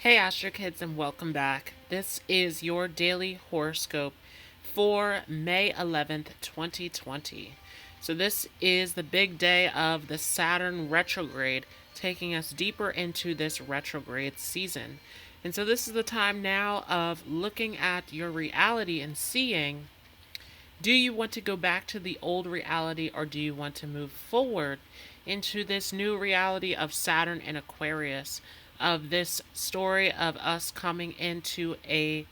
Hey Astro Kids, and welcome back. This is your daily horoscope for May 11th, 2020. So this is the big day of the Saturn retrograde, taking us deeper into this retrograde season. And so this is the time now of looking at your reality and seeing, do you want to go back to the old reality, or do you want to move forward into this new reality of Saturn and Aquarius, of this story of us coming into a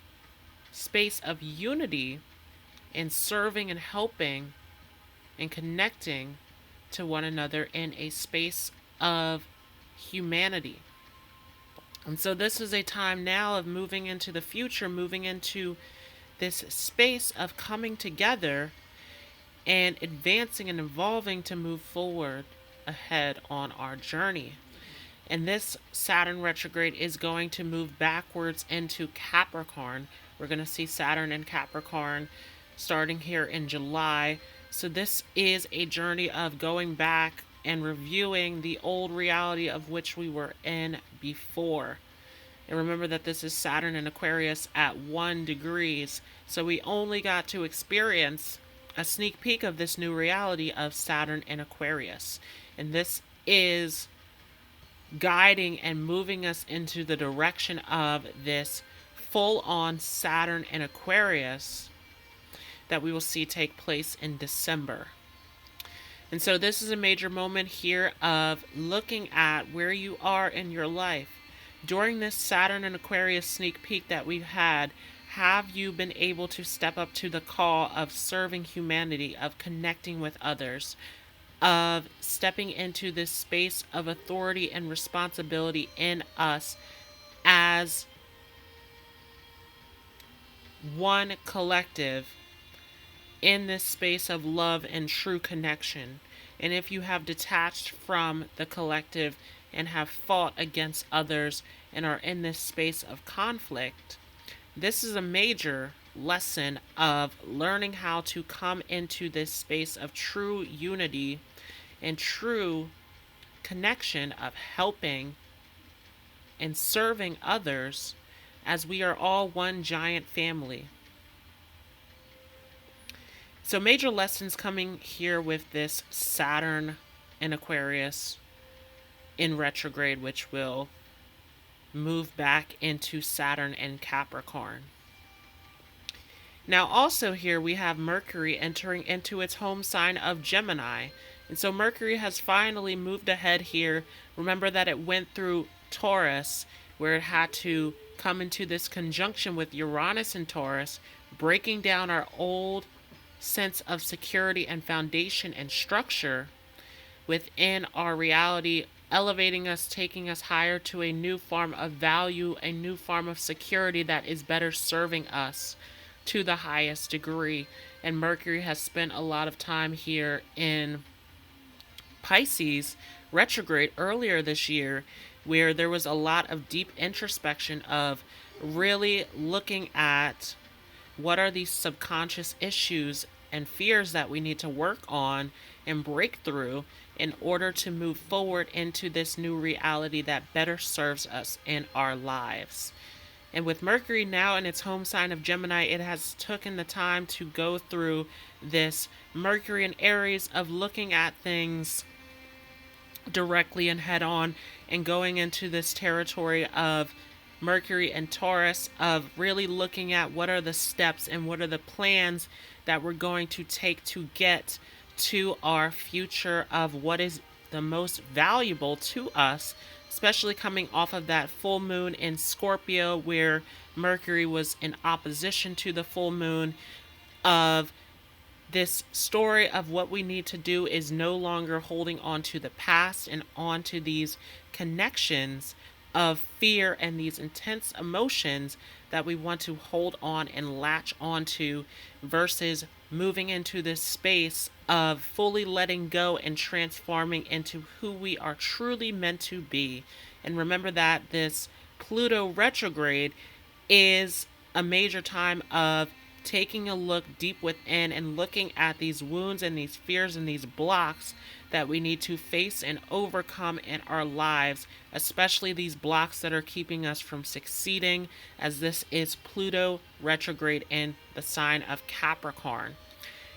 space of unity and serving and helping and connecting to one another in a space of humanity? And so this is a time now of moving into the future, moving into this space of coming together and advancing and evolving to move forward ahead on our journey. And this Saturn retrograde is going to move backwards into Capricorn. We're going to see Saturn in Capricorn starting here in July. So this is a journey of going back and reviewing the old reality of which we were in before. And remember that this is Saturn in Aquarius at 1 degrees. So we only got to experience a sneak peek of this new reality of Saturn in Aquarius. And this is guiding and moving us into the direction of this full-on Saturn in Aquarius that we will see take place in December. And so this is a major moment here of looking at where you are in your life. During this Saturn and Aquarius sneak peek that we've had, have you been able to step up to the call of serving humanity, of connecting with others, of stepping into this space of authority and responsibility in us as one collective in this space of love and true connection? And if you have detached from the collective and have fought against others and are in this space of conflict, this is a major lesson of learning how to come into this space of true unity and true connection, of helping and serving others as we are all one giant family. So major lessons coming here with this Saturn in Aquarius in retrograde, which will move back into Saturn in Capricorn. Now also here we have Mercury entering into its home sign of Gemini. And so Mercury has finally moved ahead here. Remember that it went through Taurus, where it had to come into this conjunction with Uranus and Taurus, breaking down our old sense of security and foundation and structure within our reality, elevating us, taking us higher to a new form of value, a new form of security that is better serving us to the highest degree. And Mercury has spent a lot of time here in Pisces retrograde earlier this year, where there was a lot of deep introspection of really looking at what are these subconscious issues and fears that we need to work on and break through in order to move forward into this new reality that better serves us in our lives. And with Mercury now in its home sign of Gemini, it has taken the time to go through this Mercury and Aries of looking at things directly and head on, and going into this territory of Mercury and Taurus of really looking at what are the steps and what are the plans that we're going to take to get to our future, of what is the most valuable to us, especially coming off of that full moon in Scorpio, where Mercury was in opposition to the full moon, of this story of what we need to do is no longer holding on to the past and on to these connections of fear and these intense emotions that we want to hold on and latch onto, versus moving into this space of fully letting go and transforming into who we are truly meant to be. And remember that this Pluto retrograde is a major time of taking a look deep within and looking at these wounds and these fears and these blocks that we need to face and overcome in our lives, especially these blocks that are keeping us from succeeding, as this is Pluto retrograde in the sign of Capricorn.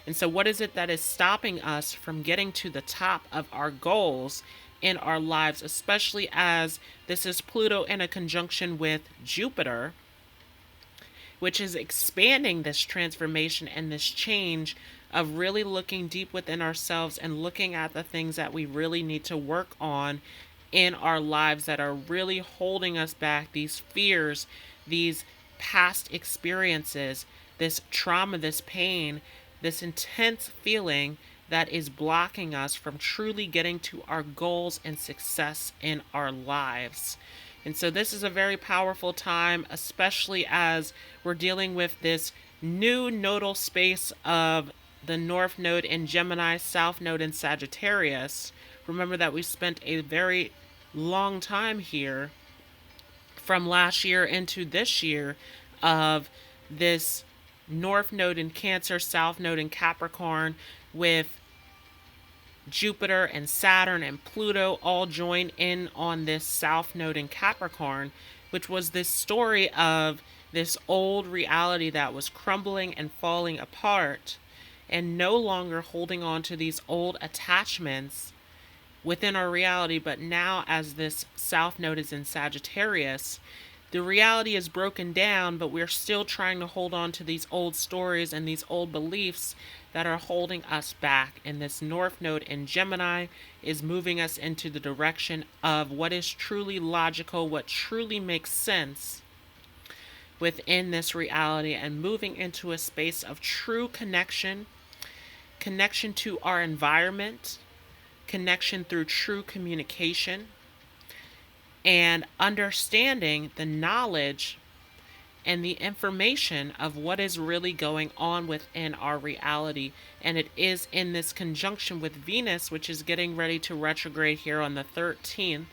And so, what is it that is stopping us from getting to the top of our goals in our lives, especially as this is Pluto in a conjunction with Jupiter, which is expanding this transformation and this change of really looking deep within ourselves and looking at the things that we really need to work on in our lives that are really holding us back, these fears, these past experiences, this trauma, this pain, this intense feeling that is blocking us from truly getting to our goals and success in our lives. And so this is a very powerful time, especially as we're dealing with this new nodal space of the North Node in Gemini, South Node in Sagittarius. Remember that we spent a very long time here from last year into this year of this North Node in Cancer, South Node in Capricorn, with Jupiter and Saturn and Pluto all join in on this South Node in Capricorn, which was this story of this old reality that was crumbling and falling apart, and no longer holding on to these old attachments within our reality. But now, as this South Node is in Sagittarius, the reality is broken down, but we're still trying to hold on to these old stories and these old beliefs that are holding us back. And this North Node in Gemini is moving us into the direction of what is truly logical, what truly makes sense within this reality, and moving into a space of true connection, connection to our environment, connection through true communication, and understanding the knowledge and the information of what is really going on within our reality. And it is in this conjunction with Venus, which is getting ready to retrograde here on the 13th,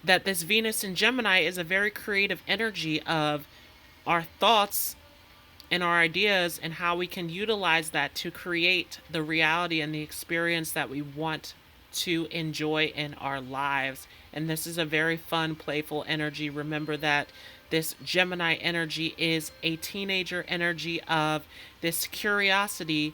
that this Venus in Gemini is a very creative energy of our thoughts and our ideas and how we can utilize that to create the reality and the experience that we want to enjoy in our lives. And this is a very fun, playful energy. Remember that this Gemini energy is a teenager energy of this curiosity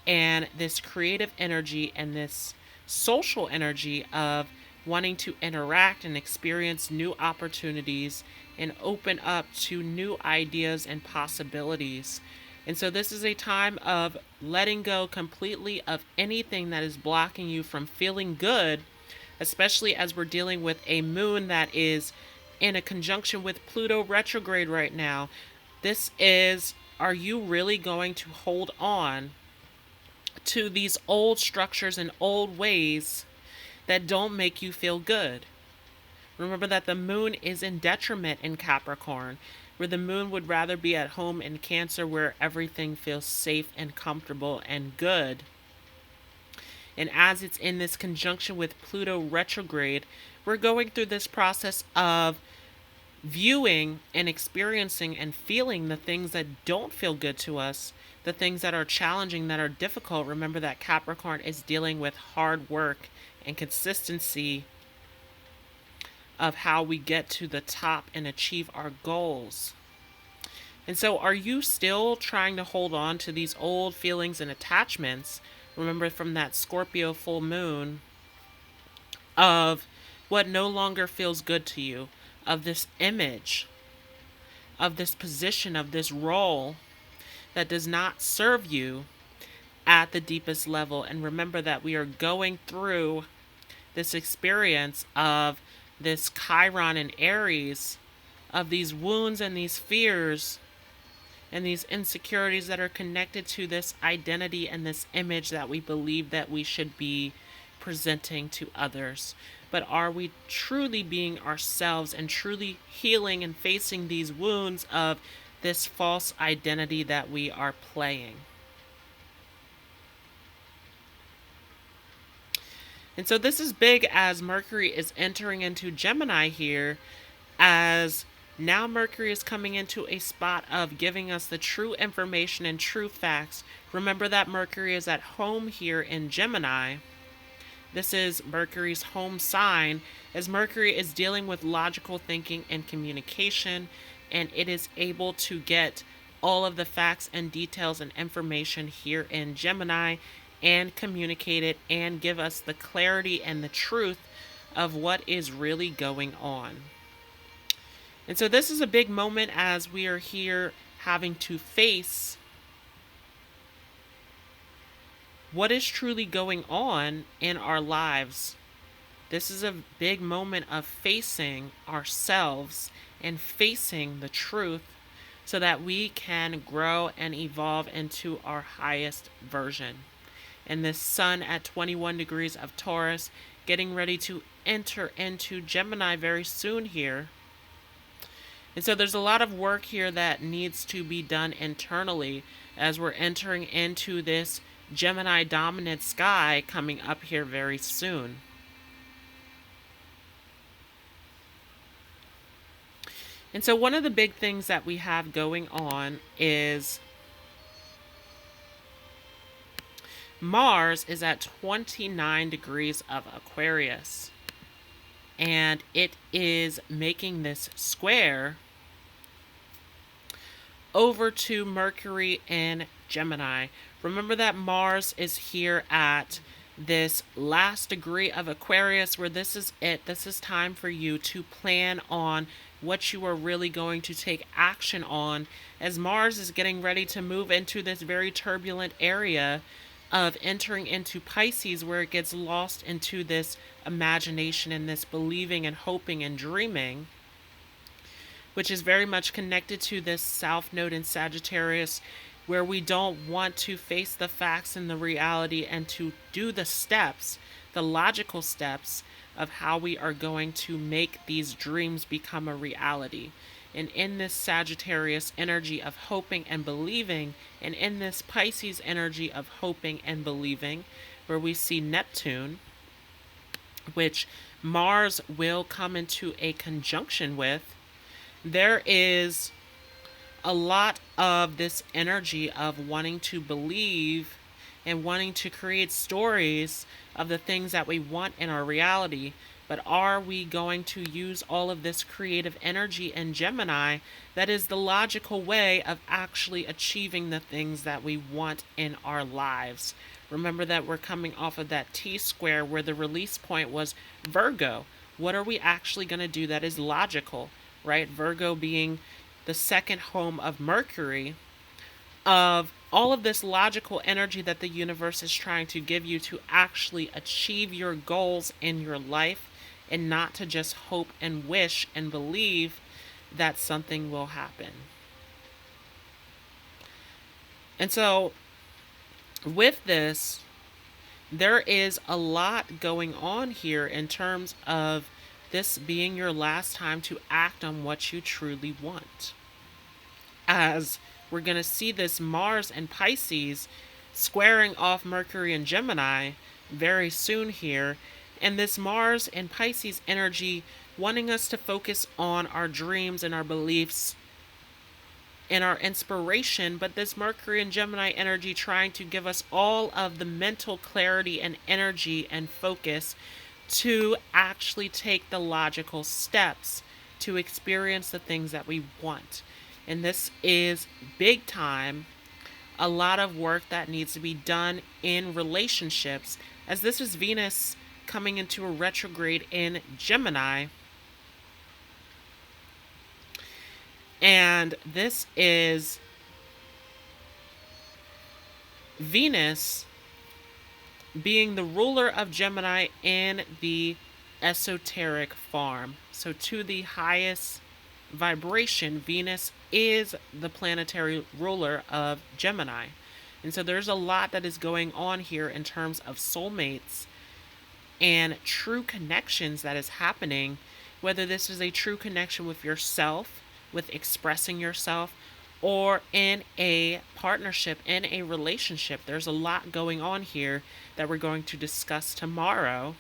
and this creative energy and this social energy of wanting to interact and experience new opportunities and open up to new ideas and possibilities. And so this is a time of letting go completely of anything that is blocking you from feeling good, especially as we're dealing with a moon that is in a conjunction with Pluto retrograde right now. This is, are you really going to hold on to these old structures and old ways that don't make you feel good? Remember that the moon is in detriment in Capricorn, where the moon would rather be at home in Cancer, where everything feels safe and comfortable and good. And as it's in this conjunction with Pluto retrograde, we're going through this process of viewing and experiencing and feeling the things that don't feel good to us, the things that are challenging, that are difficult. Remember that Capricorn is dealing with hard work and consistency of how we get to the top and achieve our goals. And so are you still trying to hold on to these old feelings and attachments? Remember from that Scorpio full moon, of what no longer feels good to you, of this image, of this position, of this role that does not serve you at the deepest level. And remember that we are going through this experience of this Chiron and Aries, of these wounds and these fears and these insecurities that are connected to this identity and this image that we believe that we should be presenting to others. But are we truly being ourselves and truly healing and facing these wounds of this false identity that we are playing? And so this is big as Mercury is entering into Gemini here, as Now Mercury is coming into a spot of giving us the true information and true facts. Remember that Mercury is at home here in Gemini. This is Mercury's home sign, as Mercury is dealing with logical thinking and communication, and it is able to get all of the facts and details and information here in Gemini and communicate it and give us the clarity and the truth of what is really going on. And so this is a big moment as we are here having to face what is truly going on in our lives. This is a big moment of facing ourselves and facing the truth so that we can grow and evolve into our highest version. And this sun at 21 degrees of Taurus, getting ready to enter into Gemini very soon here. And so there's a lot of work here that needs to be done internally as we're entering into this Gemini dominant sky coming up here very soon. And so one of the big things that we have going on is Mars is at 29 degrees of Aquarius. And it is making this square over to Mercury in Gemini. Remember that Mars is here at this last degree of Aquarius where this is it. This is time for you to plan on what you are really going to take action on, as Mars is getting ready to move into this very turbulent area of entering into Pisces, where it gets lost into this imagination and this believing and hoping and dreaming, which is very much connected to this South Node in Sagittarius, where we don't want to face the facts and the reality and to do the steps, the logical steps of how we are going to make these dreams become a reality. And in this Sagittarius energy of hoping and believing, and in this Pisces energy of hoping and believing, where we see Neptune, which Mars will come into a conjunction with, there is a lot of this energy of wanting to believe and wanting to create stories of the things that we want in our reality. But are we going to use all of this creative energy in Gemini that is the logical way of actually achieving the things that we want in our lives? Remember that we're coming off of that T-square where the release point was Virgo. What are we actually going to do that is logical, right? Virgo being the second home of Mercury, of all of this logical energy that the universe is trying to give you to actually achieve your goals in your life, and not to just hope and wish and believe that something will happen. And so with this, there is a lot going on here in terms of this being your last time to act on what you truly want. As we're going to see this Mars and Pisces squaring off Mercury and Gemini very soon here. And this Mars and Pisces energy wanting us to focus on our dreams and our beliefs and our inspiration, but this Mercury and Gemini energy trying to give us all of the mental clarity and energy and focus to actually take the logical steps to experience the things that we want. And this is big time, a lot of work that needs to be done in relationships, as this is Venus coming into a retrograde in Gemini. And this is Venus being the ruler of Gemini in the esoteric farm. So to the highest vibration, Venus is the planetary ruler of Gemini. And so there's a lot that is going on here in terms of soulmates and true connections that is happening, whether this is a true connection with yourself, with expressing yourself, or in a partnership, in a relationship. There's a lot going on here that we're going to discuss tomorrow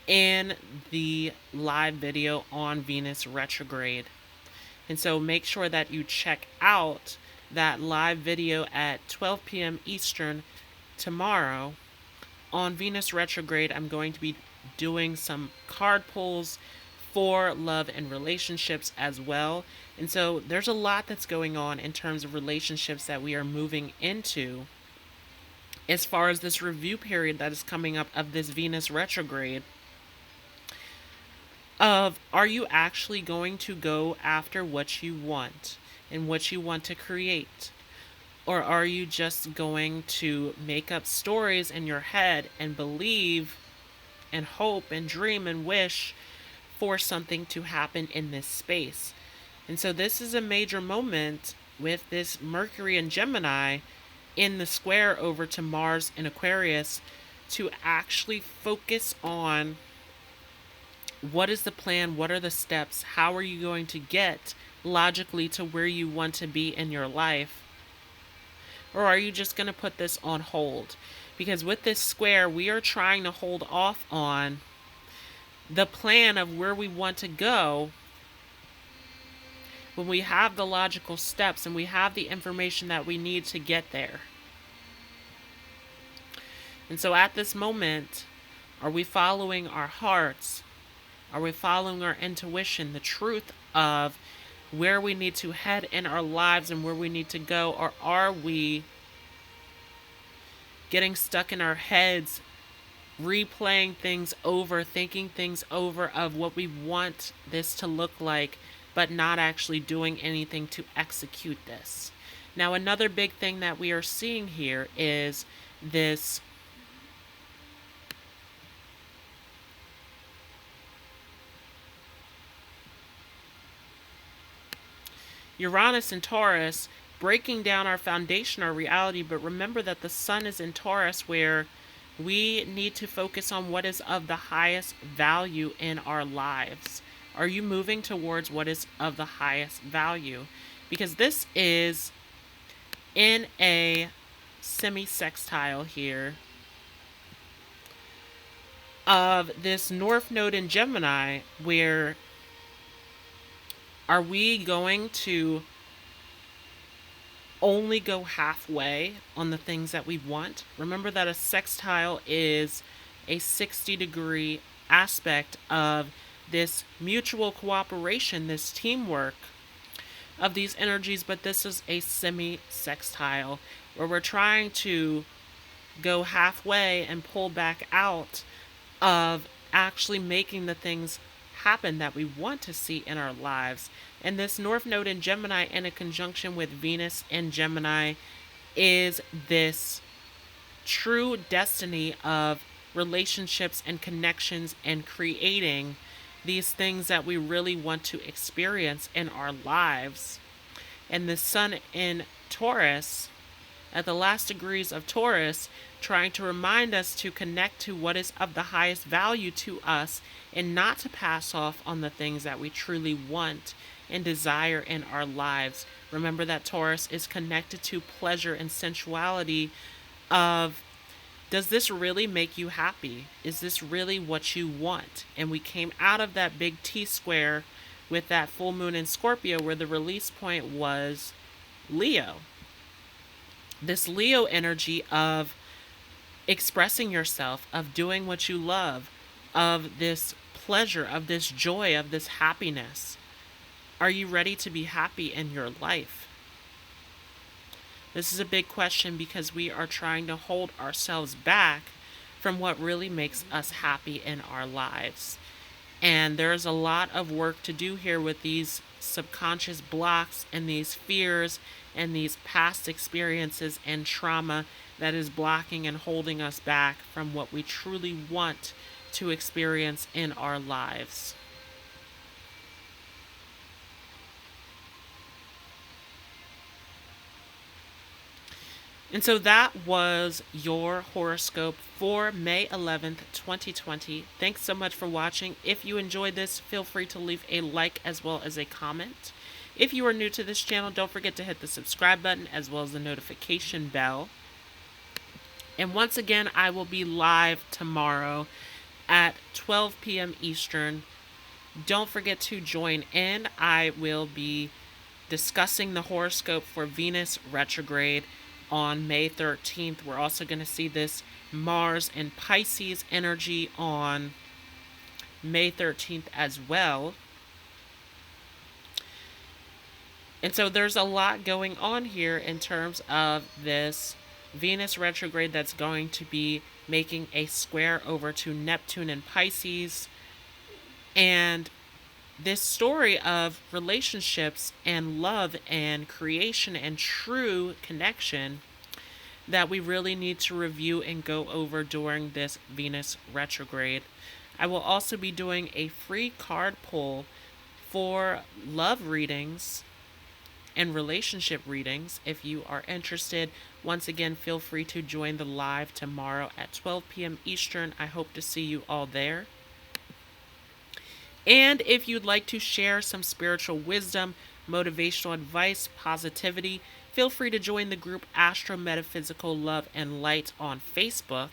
in the live video on Venus retrograde. And so make sure that you check out that live video at 12 p.m. Eastern tomorrow. On Venus retrograde, I'm going to be doing some card pulls for love and relationships as well. And so there's a lot that's going on in terms of relationships that we are moving into as far as this review period that is coming up of this Venus retrograde. Of, are you actually going to go after what you want and what you want to create? Or are you just going to make up stories in your head and believe and hope and dream and wish for something to happen in this space? And so this is a major moment with this Mercury and Gemini in the square over to Mars in Aquarius to actually focus on what is the plan, what are the steps, how are you going to get logically to where you want to be in your life? Or are you just going to put this on hold? Because with this square, we are trying to hold off on the plan of where we want to go when we have the logical steps and we have the information that we need to get there. And so at this moment, are we following our hearts? Are we following our intuition, the truth of where we need to head in our lives and where we need to go? Or are we getting stuck in our heads, replaying things over, thinking things over of what we want this to look like, but not actually doing anything to execute this? Now, another big thing that we are seeing here is this Uranus and Taurus breaking down our foundation, our reality. But remember that the sun is in Taurus, where we need to focus on what is of the highest value in our lives. Are you moving towards what is of the highest value? Because this is in a semi-sextile here of this North Node in Gemini, where are we going to only go halfway on the things that we want? Remember that a sextile is a 60-degree aspect of this mutual cooperation, this teamwork of these energies, but this is a semi-sextile where we're trying to go halfway and pull back out of actually making the things happen that we want to see in our lives. And this North Node in Gemini in a conjunction with Venus in Gemini is this true destiny of relationships and connections and creating these things that we really want to experience in our lives. And the sun in Taurus, at the last degrees of Taurus, trying to remind us to connect to what is of the highest value to us and not to pass off on the things that we truly want and desire in our lives. Remember that Taurus is connected to pleasure and sensuality of, does this really make you happy? Is this really what you want? And we came out of that big T square with that full moon in Scorpio, where the release point was Leo. This Leo energy of expressing yourself, of doing what you love, of this pleasure, of this joy, of this happiness. Are you ready to be happy in your life? This is a big question because we are trying to hold ourselves back from what really makes us happy in our lives. And there's a lot of work to do here with these subconscious blocks and these fears and these past experiences and trauma that is blocking and holding us back from what we truly want to experience in our lives. And so that was your horoscope for May 11th, 2020. Thanks so much for watching. If you enjoyed this, feel free to leave a like as well as a comment. If you are new to this channel, don't forget to hit the subscribe button as well as the notification bell. And once again, I will be live tomorrow at 12 p.m. Eastern. Don't forget to join in. I will be discussing the horoscope for Venus retrograde on May 13th. We're also going to see this Mars and Pisces energy on May 13th as well. And so there's a lot going on here in terms of this Venus retrograde that's going to be making a square over to Neptune and Pisces. And this story of relationships and love and creation and true connection that we really need to review and go over during this Venus retrograde. I will also be doing a free card pull for love readings and relationship readings. If you are interested, once again, feel free to join the live tomorrow at 12 p.m. Eastern. I hope to see you all there. And if you'd like to share some spiritual wisdom, motivational advice, positivity, feel free to join the group Astro Metaphysical Love and Light on Facebook.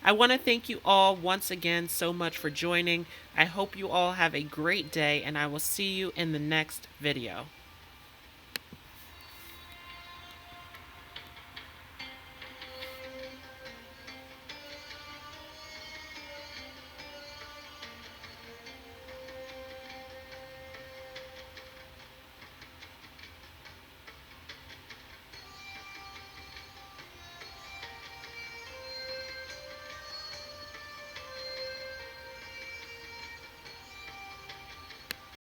I want to thank you all once again so much for joining. I hope you all have a great day, and I will see you in the next video.